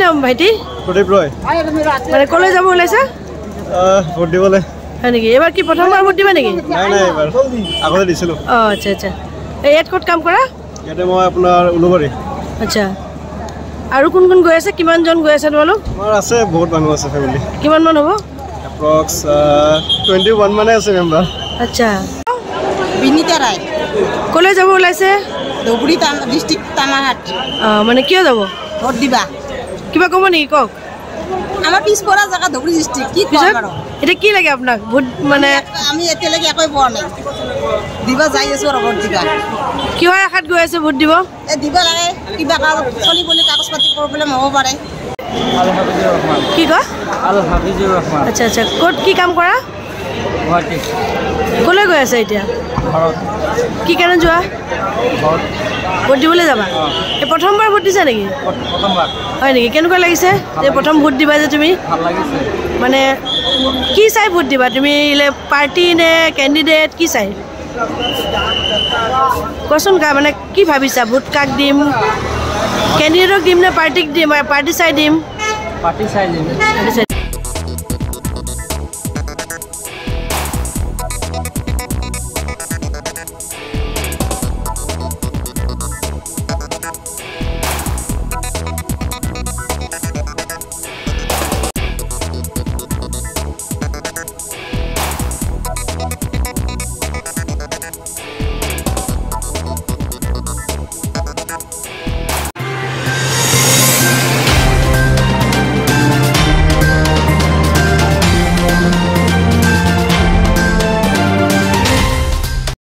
নাম ভাইটি? প্ৰদীপ ৰয়। মানে কলৈ যাব ওলাইছা? ভোট দিবলৈ। হয় নেকি? এবাৰ কি প্ৰথমবাৰ ভোট দিবা নেকি? নাই এবাৰ আগতে দিছিলোঁ। আচ্ছা আচ্ছা। ইয়াত ক'ত কাম কৰা? ইয়াতে মই আপোনাৰ উলুবাৰী। আচ্ছা, আৰু কোন কোন গৈ আছে? কিমানজন গৈ আছে তোমালোক? আমাৰ আছে বহুত মানুহ আছে ফেমিলি। কিমান মান হ'ব? এপ্ৰক্স 21 মানে আছে মেম্বাৰ। আচ্ছা। বিনীতা ৰায়। কলৈ যাব ওলাইছে? ধুবুৰী ডিষ্ট্ৰিক্ট তামাহাট। মানে কিয় যাব? ভোট দিবা। কিবা ক'ব নেকি? কওক। আমাৰ পিছপৰা জেগা ধুবুৰী ডিষ্ট্ৰিক্ট। কি পিছত এতিয়া কি লাগে আপোনাক? ভোট মানে আমি এতিয়ালৈকে একোৱে পোৱা নাই। দিবা যাই আছো আৰু ভোট দিবা। কিহৰ আশাত গৈ আছে ভোট দিব? দিব লাগে, কিবা চলি বুলি কাগজ পাতি প্ৰব্লেম হ'ব পাৰে। কি কয়? আচ্ছা আচ্ছা। ক'ত কি কাম কৰা? কলৈ গৈ আছে এতিয়া? কি কাৰণে যোৱা? ভোট দিবলৈ যাবা? এই প্ৰথমবাৰ ভোট দিছা নেকি? হয় নেকি? কেনেকুৱা লাগিছে যে প্ৰথম ভোট দিবা যে তুমি? মানে কি চাই ভোট দিবা তুমি? পাৰ্টি নে কেণ্ডিডেট কি চাই? কোৱাচোন। মানে কি ভাবিছা? ভোট কাক দিম? কেণ্ডিডেটক দিম নে পাৰ্টিক দিম? পাৰ্টি চাই দিম? পাৰ্টি চাই দিম।